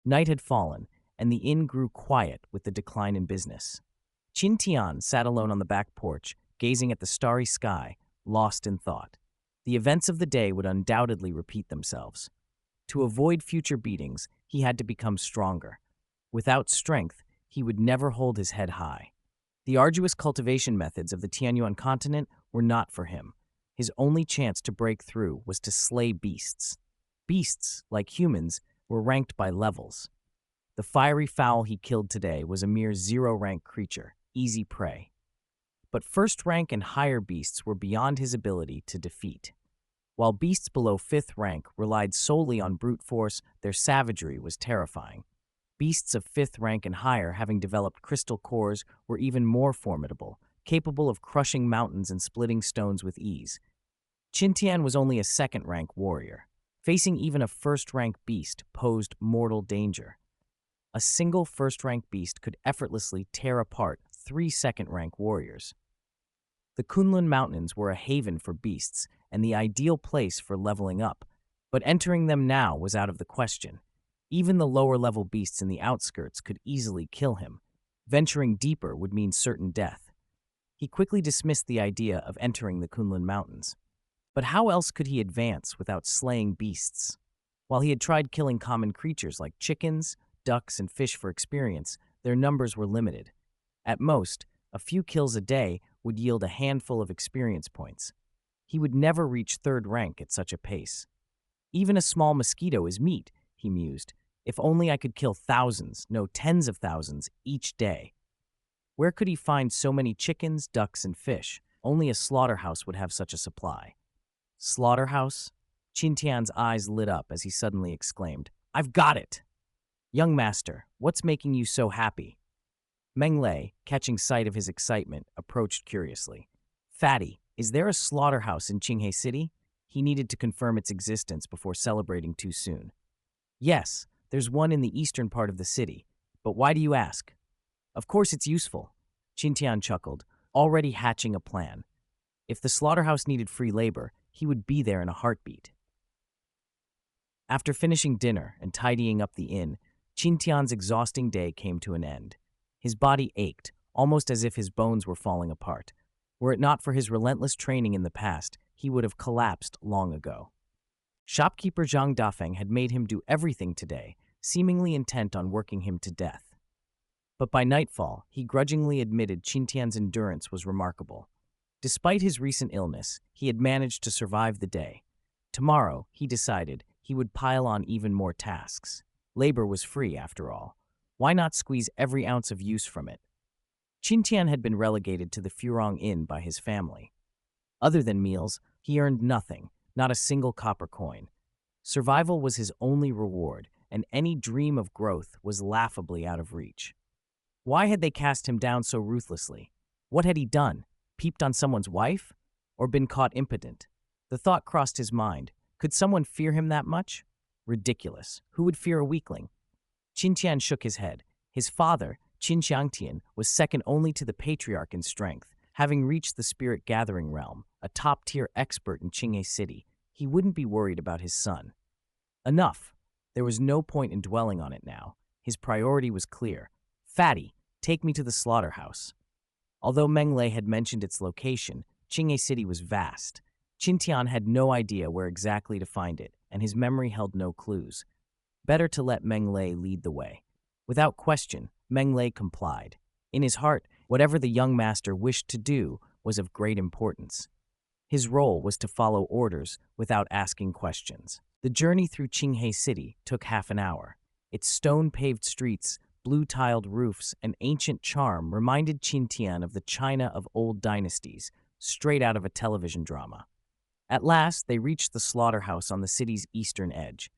Night had fallen, and the inn grew quiet with the decline in business. Qin Tian sat alone on the back porch, gazing at the starry sky, lost in thought. The events of the day would undoubtedly repeat themselves. To avoid future beatings, he had to become stronger. Without strength, he would never hold his head high. The arduous cultivation methods of the Tianyuan continent were not for him. His only chance to break through was to slay beasts. Beasts, like humans, were ranked by levels. The fiery fowl he killed today was a mere zero-rank creature, easy prey. But first-rank and higher beasts were beyond his ability to defeat. While beasts below 5th rank relied solely on brute force, their savagery was terrifying. Beasts of 5th rank and higher, having developed crystal cores, were even more formidable, capable of crushing mountains and splitting stones with ease. Qin Tian was only a 2nd-rank warrior. Facing even a 1st-rank beast posed mortal danger. A single 1st-rank beast could effortlessly tear apart 3 2nd-rank warriors. The Kunlun Mountains were a haven for beasts and the ideal place for leveling up, but entering them now was out of the question. Even the lower-level beasts in the outskirts could easily kill him. Venturing deeper would mean certain death. He quickly dismissed the idea of entering the Kunlun Mountains. But how else could he advance without slaying beasts? While he had tried killing common creatures like chickens, ducks, and fish for experience, their numbers were limited. At most, a few kills a day would yield a handful of experience points. He would never reach 3rd rank at such a pace. Even a small mosquito is meat, he mused. If only I could kill thousands, no, tens of thousands, each day. Where could he find so many chickens, ducks, and fish? Only a slaughterhouse would have such a supply. Slaughterhouse? Qin Tian's eyes lit up as he suddenly exclaimed, "I've got it!" "Young master, what's making you so happy?" Meng Lei, catching sight of his excitement, approached curiously. "Fatty, is there a slaughterhouse in Qinghe City?" He needed to confirm its existence before celebrating too soon. "Yes, there's one in the eastern part of the city. But why do you ask?" "Of course it's useful." Qin Tian chuckled, already hatching a plan. If the slaughterhouse needed free labor, he would be there in a heartbeat. After finishing dinner and tidying up the inn, Qin Tian's exhausting day came to an end. His body ached, almost as if his bones were falling apart. Were it not for his relentless training in the past, he would have collapsed long ago. Shopkeeper Zhang Dafeng had made him do everything today, seemingly intent on working him to death. But by nightfall, he grudgingly admitted Qin Tian's endurance was remarkable. Despite his recent illness, he had managed to survive the day. Tomorrow, he decided, he would pile on even more tasks. Labor was free, after all. Why not squeeze every ounce of use from it? Qin Tian had been relegated to the Furong Inn by his family. Other than meals, he earned nothing, not a single copper coin. Survival was his only reward, and any dream of growth was laughably out of reach. Why had they cast him down so ruthlessly? What had he done? Peeped on someone's wife? Or been caught impotent? The thought crossed his mind. Could someone fear him that much? Ridiculous. Who would fear a weakling? Qin Tian shook his head. His father, Qin Xiangtian, was second only to the patriarch in strength. Having reached the spirit gathering realm, a top-tier expert in Qinghe City, he wouldn't be worried about his son. Enough. There was no point in dwelling on it now. His priority was clear. Fatty, take me to the slaughterhouse. Although Meng Lei had mentioned its location, Qinghe City was vast. Qin Tian had no idea where exactly to find it, and his memory held no clues. Better to let Meng Lei lead the way. Without question, Meng Lei complied. In his heart, whatever the young master wished to do was of great importance. His role was to follow orders without asking questions. The journey through Qinghe City took half an hour. Its stone-paved streets, blue-tiled roofs, and ancient charm reminded Qin Tian of the China of old dynasties, straight out of a television drama. At last, they reached the slaughterhouse on the city's eastern edge.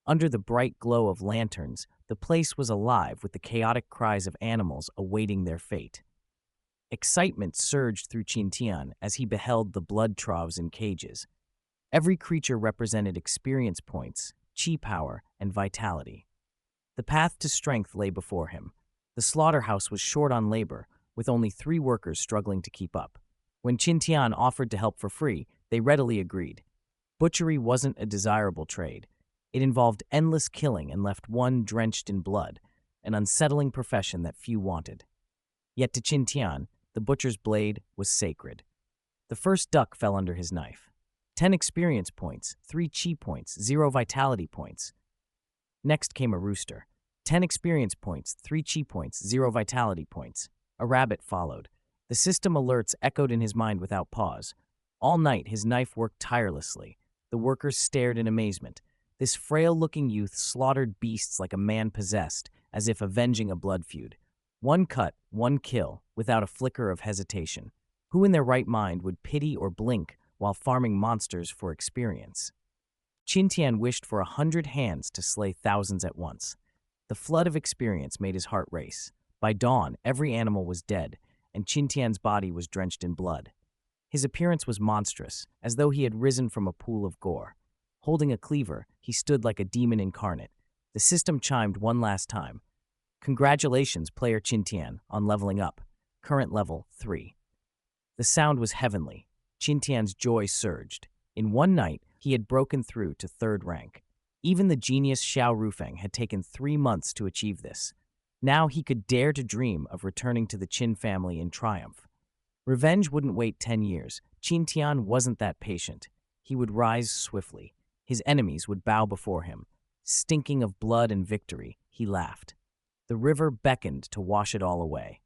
Under the bright glow of lanterns, the place was alive with the chaotic cries of animals awaiting their fate. Excitement surged through Qin Tian as he beheld the blood troughs in cages. Every creature represented experience points, chi power, and vitality. The path to strength lay before him. The slaughterhouse was short on labor, with only 3 workers struggling to keep up. When Qin Tian offered to help for free, they readily agreed. Butchery wasn't a desirable trade. It involved endless killing and left one drenched in blood, an unsettling profession that few wanted. Yet to Qin Tian, the butcher's blade was sacred. The first duck fell under his knife. 10 experience points, 3 chi points, 0 vitality points. Next came a rooster. 10 experience points, 3 chi points, 0 vitality points. A rabbit followed. The system alerts echoed in his mind without pause. All night, his knife worked tirelessly. The workers stared in amazement. This frail-looking youth slaughtered beasts like a man possessed, as if avenging a blood feud. One cut, one kill, without a flicker of hesitation. Who in their right mind would pity or blink while farming monsters for experience? Qin Tian wished for 100 hands to slay thousands at once. The flood of experience made his heart race. By dawn, every animal was dead, and Qin Tian's body was drenched in blood. His appearance was monstrous, as though he had risen from a pool of gore. Holding a cleaver, he stood like a demon incarnate. The system chimed one last time. Congratulations, player Qin Tian, on leveling up. Current level 3. The sound was heavenly. Qin Tian's joy surged. In one night, he had broken through to 3rd rank. Even the genius Xiao Rufeng had taken 3 months to achieve this. Now he could dare to dream of returning to the Qin family in triumph. Revenge wouldn't wait 10 years. Qin Tian wasn't that patient. He would rise swiftly. His enemies would bow before him. Stinking of blood and victory, he laughed. The river beckoned to wash it all away.